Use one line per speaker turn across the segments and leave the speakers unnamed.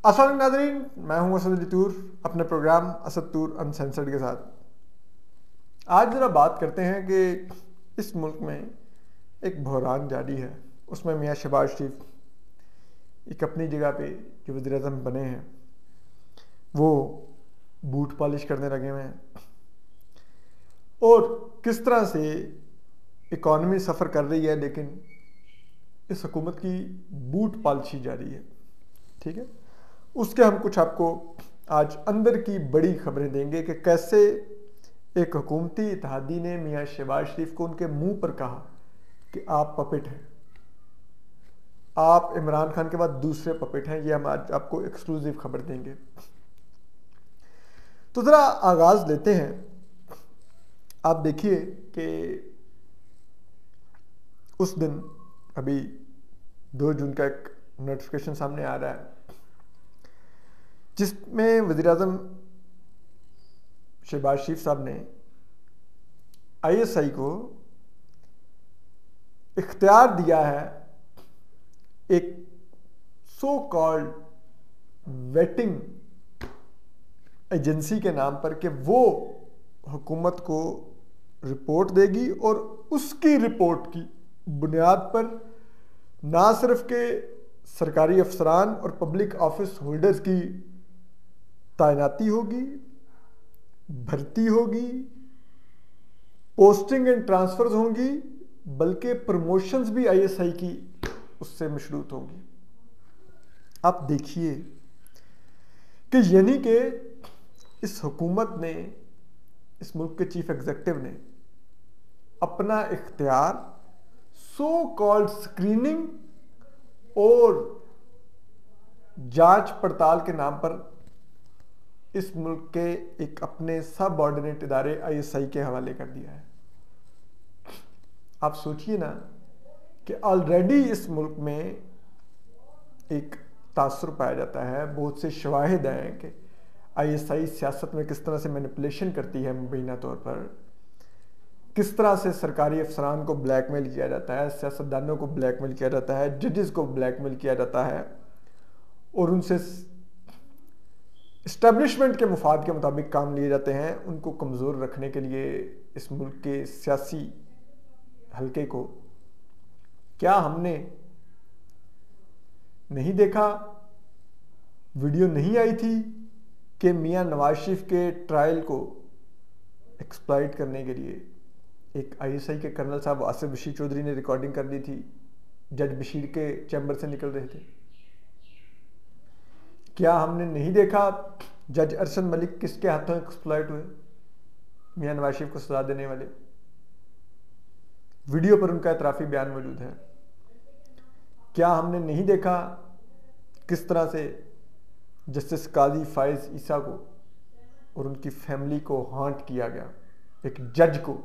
अस्सलाम नाज़रीन, मैं हूं असद अली तूर अपने प्रोग्राम असद तूर अनसेंसर्ड के साथ। आज ज़रा बात करते हैं कि इस मुल्क में एक बहरान जारी है। उसमें मियाँ शहबाज शरीफ एक अपनी जगह पे जो वज़ीर आज़म बने हैं वो बूट पॉलिश करने लगे हुए हैं और किस तरह से इकॉनमी सफ़र कर रही है, लेकिन इस हुकूमत की बूट पॉलिशी जारी है। ठीक है, उसके हम कुछ आपको आज अंदर की बड़ी खबरें देंगे कि कैसे एक हुकूमती इत्तेहादी ने मियाँ शहबाज शरीफ को उनके मुंह पर कहा कि आप पपेट हैं, आप इमरान खान के बाद दूसरे पपेट हैं। ये हम आज आपको एक्सक्लूसिव खबर देंगे। तो ज़रा आगाज़ लेते हैं। आप देखिए कि उस दिन अभी 2 जून का एक नोटिफिकेशन सामने आ रहा है जिसमें वज़ीर आज़म शहबाज शरीफ साहब ने ISI को इख्तियार दिया है एक सो कॉल्ड वेटिंग एजेंसी के नाम पर कि वो हुकूमत को रिपोर्ट देगी और उसकी रिपोर्ट की बुनियाद पर ना सिर्फ के सरकारी अफसरान और पब्लिक ऑफिस होल्डर्स की तैनाती होगी, भर्ती होगी, पोस्टिंग एंड ट्रांसफर्स होंगी, बल्कि प्रमोशंस भी ISI की उससे मशरूत होंगी। आप देखिए कि यानी कि इस हुकूमत ने, इस मुल्क के चीफ एग्जीक्यूटिव ने अपना इख्तियार सो कॉल्ड स्क्रीनिंग और जांच पड़ताल के नाम पर इस मुल्क के एक अपने सब ऑर्डिनेट इदारे ISI के हवाले कर दिया है। आप सोचिए ना कि ऑलरेडी इस मुल्क में एक तासुर पाया जाता है, बहुत से शवाहिद हैं कि ISI सियासत में किस तरह से मैनिपुलेशन करती है मुबैना तौर पर, किस तरह से सरकारी अफसरान को ब्लैकमेल किया जाता है, सियासतदानों को ब्लैकमेल किया जाता है, जजेस को ब्लैकमेल किया जाता है और उनसे इस्टेब्लिशमेंट के मुफाद के मुताबिक काम लिए जाते हैं। उनको कमज़ोर रखने के लिए इस मुल्क के सियासी हल्के को क्या हमने नहीं देखा, वीडियो नहीं आई थी कि मियाँ नवाज शरीफ के ट्रायल को एक्सप्लॉइट करने के लिए एक ISI के कर्नल साहब आसिफ बशीर चौधरी ने रिकॉर्डिंग कर दी थी, जज बशीर के चैम्बर से निकल रहे थे। क्या हमने नहीं देखा जज अरशन मलिक किसके हाथों एक्सप्लॉइट हुए, मियाँ नवाज शरीफ को सजा देने वाले? वीडियो पर उनका इतराफ़ी बयान मौजूद है। क्या हमने नहीं देखा किस तरह से जस्टिस काजी फाइज ईसा को और उनकी फैमिली को हॉन्ट किया गया, एक जज को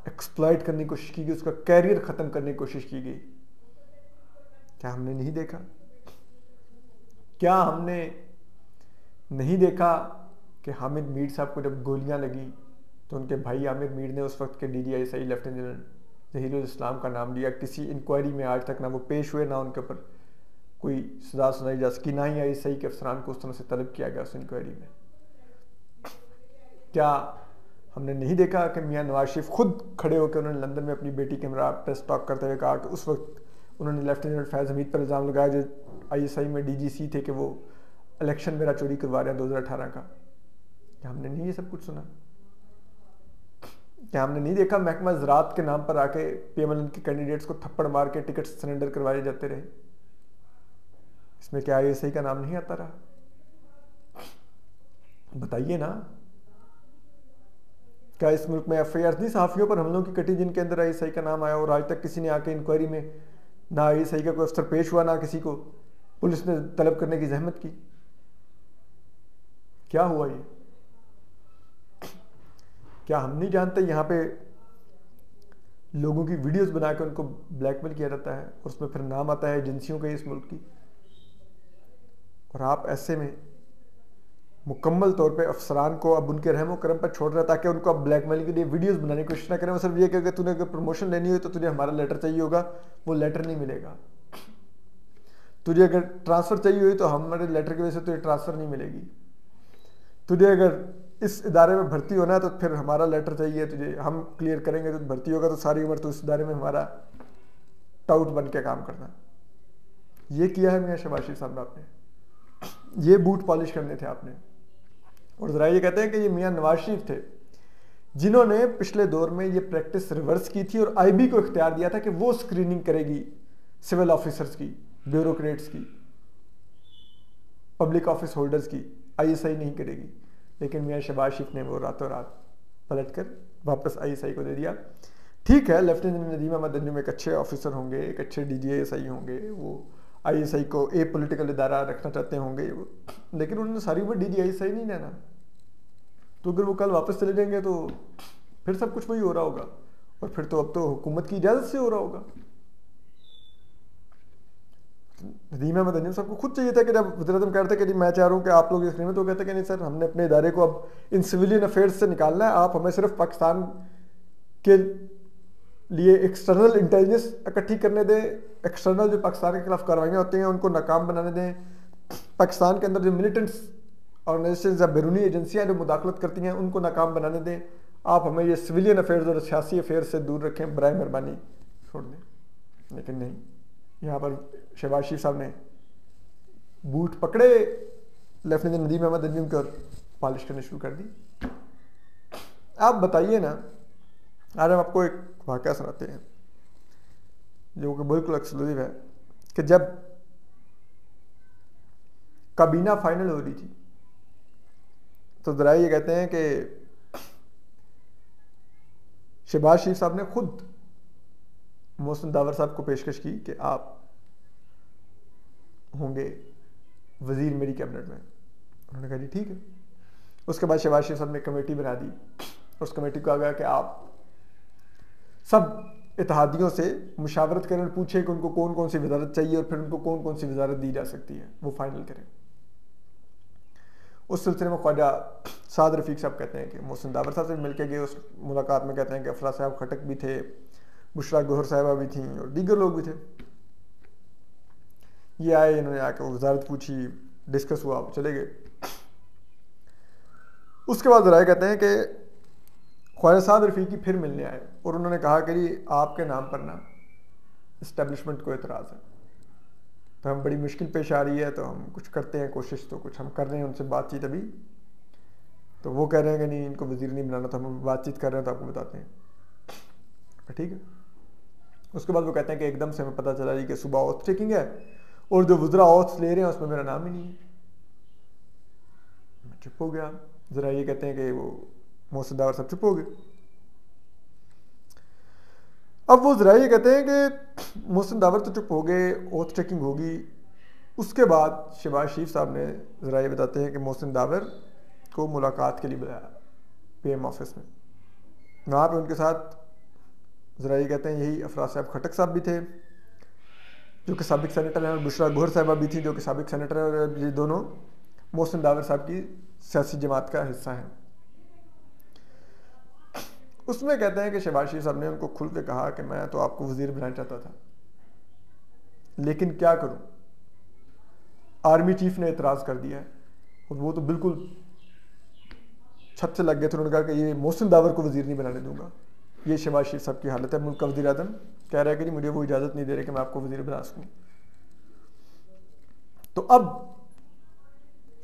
एक्सप्लॉइट करने की कोशिश की गई, उसका कैरियर ख़त्म करने की कोशिश की गई? क्या हमने नहीं देखा? क्या हमने नहीं देखा कि हामिद मीर साहब को जब गोलियां लगी तो उनके भाई आमिर मीर ने उस वक्त के DDISI लेफ्टिनेंट जनरल जहीरुल इस्लाम का नाम लिया? किसी इंक्वायरी में आज तक ना वो पेश हुए, ना उनके ऊपर कोई सजा सुनाई जा सकी, ना ही ISI के अफसरान को उस तरह से तलब किया गया उस इंक्वायरी में। क्या हमने नहीं देखा कि मियाँ नवाज शरीफ खुद खड़े होकर उन्होंने लंदन में अपनी बेटी के हमरा प्रेस टॉक करते हुए कहा कि उस वक्त उन्होंने लेफ्टिनेंट फैज़ हमीद पर इल्ज़ाम लगाया जो ISI में DGC थे कि वो इलेक्शन मेरा चोरी करवा रहे हैं 2018 का? क्या हमने नहीं ये सब कुछ सुना? क्या हमने नहीं देखा महकमा ज़राअत के नाम पर आके PMLN के कैंडिडेट्स को थप्पड़ मार के टिकट सरेंडर करवाए जाते रहे? इसमें क्या ISI का नाम नहीं आता रहा? बताइए ना। क्या इस मुल्क में FIR नहीं सहाफ़ियों पर हमलों की कटी जिनके अंदर ISI का नाम आया और आज तक किसी ने आके इंक्वायरी में ना ISI का कोई अफसर पेश हुआ, ना किसी को पुलिस ने तलब करने की जहमत की? क्या हुआ ये? क्या हम नहीं जानते यहाँ पे लोगों की वीडियोस बनाकर उनको ब्लैकमेल किया जाता है और उसमें फिर नाम आता है एजेंसियों के इस मुल्क की? और आप ऐसे में मुकम्मल तौर पे अफसरान को अब उनके रहमो करम पर छोड़ रहे हैं ताकि उनको अब ब्लैकमेल के लिए वीडियोस बनाने की कोशिश ना करें। वो सिर्फ ये कि तूने अगर प्रमोशन लेनी हो तो तुझे हमारा लेटर चाहिए होगा, वो लेटर नहीं मिलेगा। तुझे अगर ट्रांसफ़र चाहिए हुई तो हमारे लेटर की वजह से तुझे ट्रांसफ़र नहीं मिलेगी। तुझे अगर इस इदारे में भर्ती होना है तो फिर हमारा लेटर चाहिए तुझे, हम क्लियर करेंगे तो भर्ती होगा, तो सारी उम्र तो इस इदारे में हमारा टाउट बन के काम करना। ये किया है मियाँ शहबाज शरीफ साहब ने, आपने ये बूट पॉलिश करने थे आपने। और ज़रा ये कहते हैं कि ये मियाँ नवाज शरीफ थे जिन्होंने पिछले दौर में ये प्रैक्टिस रिवर्स की थी और आईबी को इख्तियार दिया था कि वो स्क्रीनिंग करेगी सिविल ऑफिसर्स की, ब्यूरोक्रेट्स की, पब्लिक ऑफिस होल्डर्स की, आईएसआई नहीं करेगी। लेकिन मियाँ शहबाज शरीफ ने वो रातों रात पलट कर वापस आईएसआई को दे दिया। ठीक है, लेफ्टिनेंट नदीम अहमद अंजुम एक अच्छे ऑफिसर होंगे, एक अच्छे डीजीआईएसआई होंगे, वो आईएसआई को ए पॉलिटिकल इदारा रखना चाहते होंगे, लेकिन उन्होंने सारी उम्र डीजीआईएसआई नहीं रहना। तो अगर वो कल वापस चले जाएंगे तो फिर सब कुछ वही हो रहा होगा, और फिर तो अब तो हुकूमत की इजाज़त से हो रहा होगा। नदीम अहमद अंजुम साहब को खुद चाहिए था कि जब वज़ीर-ए-आज़म कह रहे थे कि मैं चाह रहा हूँ कि आप लोग इस में, तो कहते कि नहीं सर, हमने अपने इदारे को अब इन सिविलियन अफेयर्स से निकालना है, आप हमें सिर्फ पाकिस्तान के लिए एक्सटर्नल इंटेलिजेंस इकट्ठी करने दें, एक्सटर्नल जो पाकिस्तान के खिलाफ कार्रवाइयाँ होती हैं उनको नाकाम बनाने दें, पाकिस्तान के अंदर जो मिलिटेंट्स ऑर्गेनाइजेशन या बैरूनी एजेंसियाँ जो मुदाखलत करती हैं उनको नाकाम बनाने दें, आप हमें ये सिविलियन अफेयर्स और सियासी अफेयर्स से दूर रखें, बराए मेहरबानी छोड़ दें। लेकिन नहीं, यहाँ पर शहबाज शरीफ साहब ने बूट पकड़े लेफ्टिनेंट नदीम अहमद अंजुम के और पॉलिश करनी शुरू कर दी। आप बताइए ना, आज हम आपको एक वाक़या सुनाते हैं जो कि बिल्कुल एक्सक्लूसिव है, कि जब काबीना फाइनल हो रही थी तो ज़रा ये कहते हैं कि शहबाज शरीफ साहब ने खुद मोहसिन दावर साहब को पेशकश की कि आप होंगे वज़ीर मेरी कैबिनेट में। उन्होंने कहा जी ठीक है। उसके बाद शहबाज शरीफ साहब ने कमेटी बना दी, उस कमेटी को कहा गया कि आप सब इत्तेहादियों से मुशावरत करें, पूछें कि उनको कौन कौन सी वजारत चाहिए और फिर उनको कौन कौन सी वजारत दी जा सकती है, वो फाइनल करें। उस सिलसिले में ख्वाजा साद रफ़ीक साहब कहते हैं कि मोहसिन दावर साहब से मिलकर गए। उस मुलाकात में कहते हैं कि अफरा साहब खटक भी थे, बुशरा गौहर साहिबा भी थी और दीगर लोग भी थे। ये आए, इन्होंने आकर वजारत पूछी, डिस्कस हुआ, चले गए। उसके बाद ज़रा कहते हैं कि ख्वाजा साद रफ़ीकी फिर मिलने आए और उन्होंने कहा कि जी आपके नाम पर ना इस्टेब्लिशमेंट को एतराज़ है, तो हम बड़ी मुश्किल पेश आ रही है, तो हम कुछ करते हैं कोशिश, तो कुछ हम कर रहे हैं उनसे बातचीत अभी। तो वो कह रहे हैं कि नहीं, इनको वज़ीर नहीं बनाना, तो हम बातचीत कर रहे हैं, तो आपको बताते हैं। ठीक है। उसके बाद वो कहते हैं कि एकदम से हमें पता चला जी कि सुबह ऑथ टेकिंग है और जो वज़रा ऑथ ले रहे हैं उसमें मेरा नाम ही नहीं है। मैं चुप हो गया। ज़रा ये कहते हैं कि वो मोहसिन दावर साहब चुप हो गए। अब वो ज़रा ये कहते हैं कि मोहसिन दावर तो चुप हो गए, ऑथ टेकिंग होगी। उसके बाद शहबाज शरीफ साहब ने ज़रा ये बताते हैं कि मोहसिन दावर को मुलाकात के लिए बुलाया पीएम ऑफिस में। वहाँ पे उनके साथ ज़रा ये कहते हैं यही अफरा साहब खटक साहब भी थे जो कि साबिक सेनेटर हैं, और बुशरा गौहर साहिबा भी थी जो कि साबिक सेनेटर है, और ये दोनों मोहसिन दावर साहब की सियासी जमात का हिस्सा हैं। उसमें कहते हैं कि शहबाज शरीफ साहब ने उनको खुल के कहा कि मैं तो आपको वज़ीर बनाना चाहता था, लेकिन क्या करूं, आर्मी चीफ ने एतराज़ कर दिया है। और वो तो बिल्कुल छत से लग गए थे। उन्होंने कहा कि ये मोहसिन दावर को वज़ीर नहीं बनाने दूंगा। ये शहबाज शरीफ साहब की हालत है। मुल्क का वज़ीर आज़म कह रहा है कि मुझे वो इजाज़त नहीं दे रहे कि मैं आपको वज़ीर बना सकूँ। तो अब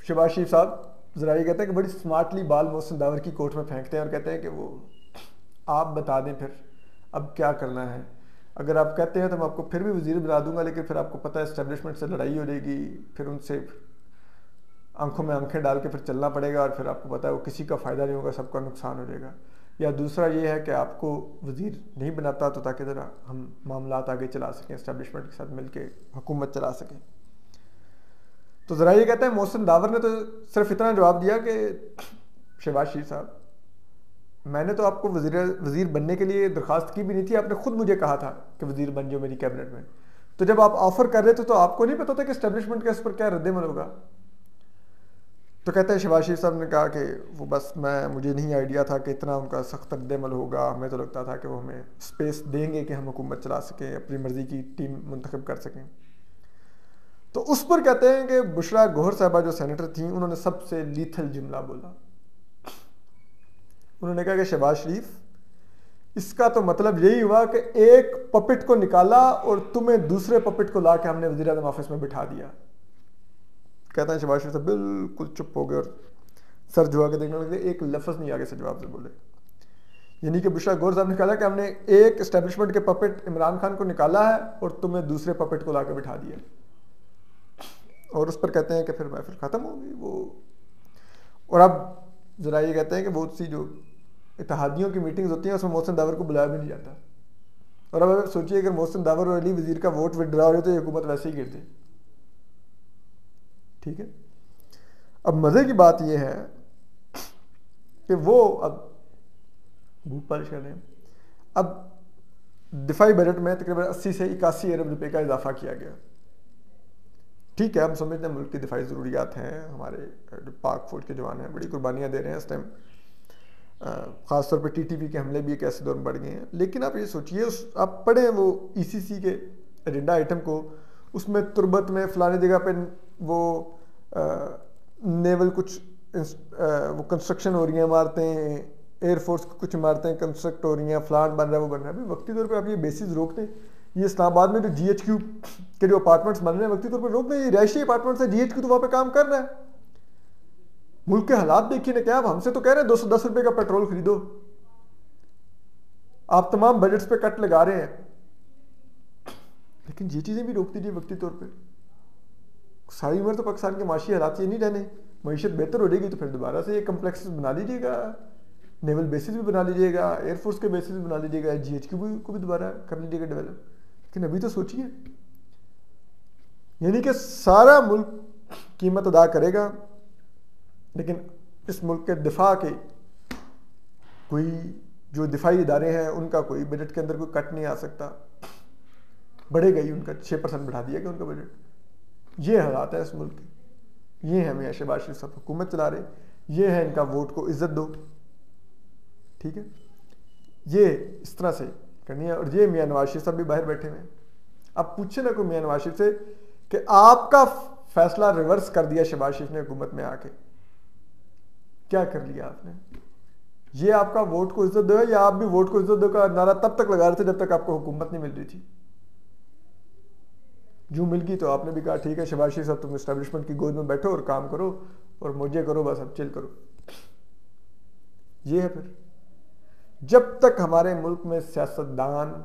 शहबाज शरीफ साहब ज़रा ये कहते हैं कि बड़ी स्मार्टली बाल मोहसिन दावर की कोर्ट में फेंकते हैं और कहते हैं कि वो आप बता दें फिर अब क्या करना है। अगर आप कहते हैं तो मैं आपको फिर भी वज़ीर बना दूंगा, लेकिन फिर आपको पता है इस्टेब्लिशमेंट से लड़ाई हो जाएगी, फिर उनसे आंखों में आंखें डाल के फिर चलना पड़ेगा, और फिर आपको पता है वो किसी का फ़ायदा नहीं होगा, सबका नुकसान हो जाएगा। या दूसरा ये है कि आपको वज़ीर नहीं बनाता तो ताकि ज़रा हम मामलात आगे चला सकें, इस्टेब्लिशमेंट के साथ मिलके हुकूमत चला सकें। तो ज़रा ये कहते हैं मोहसिन दावर ने तो सिर्फ इतना जवाब दिया कि शहबाज शरीफ साहब, मैंने तो आपको वज़ीर बनने के लिए दरख्वास्त की भी नहीं थी, आपने खुद मुझे कहा था कि वज़ीर बन जाओ मेरी कैबिनेट में। तो जब आप ऑफ़र कर रहे थे तो आपको नहीं पता था कि इस्टेब्लिशमेंट का इस पर क्या रद्द-ए-अमल होगा। तो कहते हैं शहबाज शरीफ साहब ने कहा कि वो बस मुझे नहीं आइडिया था कि इतना उनका सख्त रद्द-ए-अमल होगा। हमें तो लगता था कि वो हमें स्पेस देंगे कि हम हुकूमत चला सकें, अपनी मर्ज़ी की टीम मुंतखब कर सकें। तो उस पर कहते हैं कि बुशरा गौहर साहबा जो सेनेटर थी, उन्होंने सबसे लीथल जुमला बोला। उन्होंने कहा कि शहबाज शरीफ, इसका तो मतलब यही हुआ कि एक पपेट को निकाला और तुम्हें दूसरे पपेट को लाके हमने वज़ीर-ए-आज़म ऑफिस में बिठा दिया। कहता है शहबाज शरीफ साहब बिल्कुल चुप हो गए और सर झुका के देखने लगे, एक लफ्ज़ नहीं आगे से जवाब से बोले। यानी कि बुशरा गौहर साहब ने कहा कि हमने एक एस्टेब्लिशमेंट के पपेट इमरान खान को निकाला है और तुम्हें दूसरे पपेट को लाके बिठा दिया। और उस पर कहते हैं कि फिर महफिल ख़त्म होगी वो। और अब ज़रा ये कहते हैं कि बहुत सी जो इत्तेहादियों की मीटिंग्स होती हैं उसमें मोहसिन दावर को बुलाया भी नहीं जाता। और अब अगर सोचिए अगर मोहसिन दावर और अली वज़ीर का वोट विड्रॉ हो तो ये हुकूमत वैसे ही गिरती। ठीक है, अब मज़े की बात यह है कि वो अब भूख पालिश कर रहे हैं। अब दिफाई बजट में तकरीबन 80 से 81 अरब रुपए का इजाफा किया गया। ठीक है, हम समझते हैं मुल्क की दिफाई ज़रूरियात हैं, हमारे पाक फौज के जवान हैं, बड़ी कुर्बानियाँ दे रहे हैं इस टाइम। ख़ासतौर पे टीटीपी के हमले भी एक ऐसे दौर में बढ़ गए हैं। लेकिन आप ये सोचिए, आप पढ़ें वो ईसीसी के एजेंडा आइटम को, उसमें तुर्बत में फ़लानी जगह पे वो नेवल कुछ वो कंस्ट्रक्शन हो रही हैं, इमारतें, एयरफोर्स की कुछ इमारतें कंस्ट्रक्ट हो रही हैं, फ्लाट बन रहा है, वो बन रहा है। भाई वक्ती तौर पर आप ये बेसिस रोक दें। ये इस्लामाबाद में जो GHQ के जो अपार्टमेंट्स बन रहे हैं वक्ती तौर पर रोक दें। ये रिहायशी अपार्टमेंट्स है, GHQ तो वहाँ पे काम कर रहा है। मुल्क के हालात देखिए ना क्या। आप हमसे तो कह रहे हैं 210 रुपए का पेट्रोल खरीदो, आप तमाम बजट्स पे कट लगा रहे हैं, लेकिन ये चीजें भी रोक दीजिए वक्ती तौर पे। सारी उम्र तो पाकिस्तान के माशी हालात ये नहीं रहने। मईशत बेहतर हो जाएगी तो फिर दोबारा से ये कम्प्लेक्स बना लीजिएगा, नेवल बेसिस भी बना लीजिएगा, एयरफोर्स के बेसिस भी बना लीजिएगा, GHQ को भी दोबारा कर लीजिएगा डेवलप। लेकिन अभी तो सोचिए, यानी कि सारा मुल्क कीमत अदा करेगा, लेकिन इस मुल्क के दिफा के कोई जो दिफाई इदारे हैं उनका कोई बजट के अंदर कोई कट नहीं आ सकता। बढ़ेगा ही, उनका 6% बढ़ा दिया गया उनका बजट। ये हालात है इस मुल्क के। ये है मियां शहबाज शरीफ साहब हुकूमत चला रहे, ये है इनका वोट को इज्जत दो। ठीक है, ये इस तरह से करनी है। और ये मियां नवाज शरीफ साहब भी बाहर बैठे हुए हैं। अब पूछे ना कोई मियां नवाज शरीफ से कि आपका फैसला रिवर्स कर दिया शहबाज शरीफ ने हुकूमत में आके, क्या कर लिया आपने? ये आपका वोट को इज्जत दो, या आप भी वोट को इज्जत दो का नारा तब तक लगा रहे थे जब तक आपको हुकूमत नहीं मिल रही थी। जो मिल गई तो आपने भी कहा ठीक है शहबाज शरीफ साहब, तुम एस्टेब्लिशमेंट की गोद में बैठो और काम करो और मौजे करो, बस अब चिल करो। ये है फिर, जब तक हमारे मुल्क में सियासतदान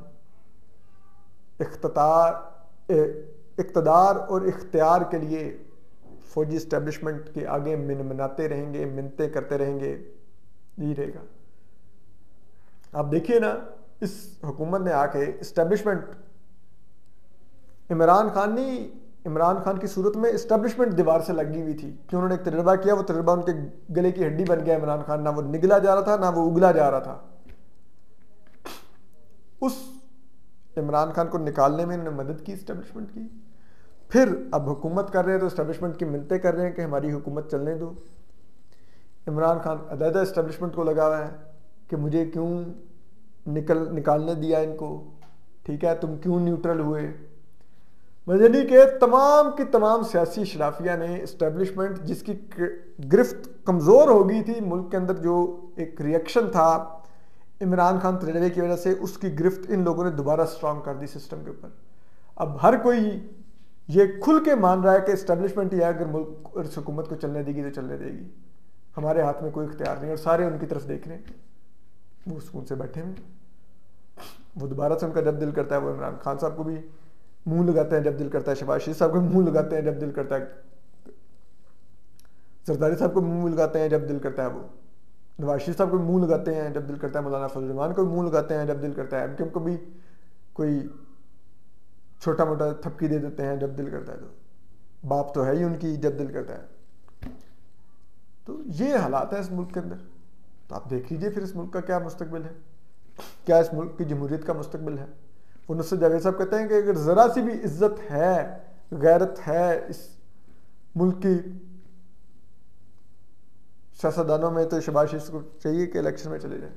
इख्तदार और इख्तियार के लिए फौजी इस्टेब्लिशमेंट के आगे मिनमनाते रहेंगे, मिन्नतें करते रहेंगे, यही रहेगा। आप देखिए ना, इस हुकूमत ने आके इस्टेब्लिशमेंट, इमरान खान की सूरत में इस्टेब्लिशमेंट दीवार से लगी हुई थी कि उन्होंने एक तजर्बा किया, वो तजर्बा उनके गले की हड्डी बन गया। इमरान खान ना वो निगला जा रहा था ना वो उगला जा रहा था। उस इमरान खान को निकालने में इन्होंने मदद की इस्टेब्लिशमेंट की। फिर अब हुकूमत कर रहे हैं तो इस्टेब्लिशमेंट की मिन्नतें कर रहे हैं कि हमारी हुकूमत चलने दो। इमरान खान अलहदा इस्टेब्लिशमेंट को लगा हुआ है कि मुझे क्यों निकालने दिया इनको, ठीक है, तुम क्यों न्यूट्रल हुए। मदनी के तमाम की तमाम सियासी शराफिया ने इस्टेब्लिशमेंट जिसकी गिरफ्त कमज़ोर हो गई थी मुल्क के अंदर, जो एक रिएक्शन था इमरान खान तजर्बे की वजह से, उसकी गिरफ्त इन लोगों ने दोबारा स्ट्रांग कर दी सिस्टम के ऊपर। अब हर कोई ये खुल के मान रहा है कि इस्टेब्लिशमेंट ही है, अगर मुल्क और इस हुकूमत को चलने देगी तो चलने देगी, हमारे हाथ में कोई इख्तियार नहीं। और सारे उनकी तरफ देख रहे हैं, वो सुकून से बैठे हैं। वो दोबारा से उनका जब दिल करता है वो इमरान खान साहब को भी मुंह लगाते हैं, जब दिल करता है शहबाज शरीफ साहब को मुंह लगाते हैं, जब दिल करता है जरदारी साहब को मुंह लगाते हैं, जब दिल करता है वो नवाज शरीफ साहब को मुंह लगाते हैं, जब दिल करता है मौलाना फजल रहमान को मुंह लगाते हैं, जब दिल करता है MKM को भी कोई छोटा मोटा थपकी दे देते हैं जब दिल करता है। तो बाप तो है ही उनकी, जब दिल करता है। तो ये हालात है इस मुल्क के अंदर। तो आप देख लीजिए फिर इस मुल्क का क्या मुस्तकबिल है, क्या इस मुल्क की जमहूरियत का मुस्तकबिल है। वो नुसरत जावेद साहब कहते हैं कि अगर ज़रा सी भी इज्जत है, गैरत है इस मुल्क की सियासतदानों में, तो शहबाज शरीफ को चाहिए कि इलेक्शन में चले जाए,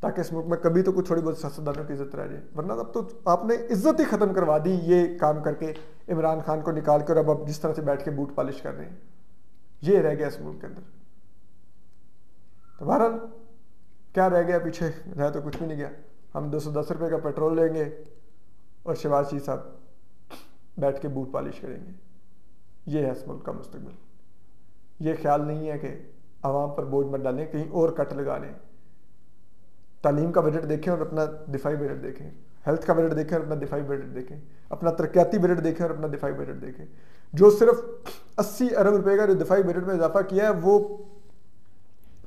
ताकि इस मुल्क में कभी तो कुछ थोड़ी बहुत सियासतदानों की इज्जत रह जाए। वरना अब तो आपने इज्जत ही ख़त्म करवा दी ये काम करके। इमरान खान को निकाल कर अब जिस तरह से बैठ के बूट पॉलिश कर रहे हैं, ये रह गया इस मुल्क के अंदर। तो बहरहाल क्या रह गया पीछे? रह तो कुछ भी नहीं गया। हम 210 रुपये का पेट्रोल लेंगे और शहबाज शरीफ साहब बैठ के बूट पॉलिश करेंगे। ये है इस मुल्क का मुस्तकबिल। ये ख्याल नहीं है कि आवाम पर बोझ मत डालें, कहीं और कट लगा लें। तालीम का बजट देखें और अपना दिफाई बजट देखें, हेल्थ का बजट देखें और अपना दिफाई बजट देखें, अपना तरक्याती बजट देखें और अपना दिफाई बजट देखें। जो सिर्फ 80 अरब रुपए का जो दिफाई बजट में इजाफा किया है, वो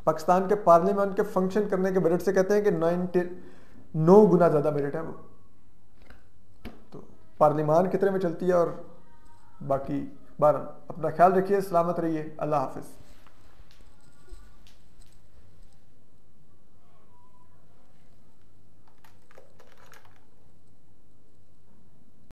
पाकिस्तान के पार्लियामेंट के फंक्शन करने के बजट से कहते हैं कि 9 गुना ज़्यादा बजट है वो। तो पार्लियामान कितने में चलती है? और बाकी 12। अपना ख्याल रखिए, सलामत रहिए, अल्लाह हाफिज़।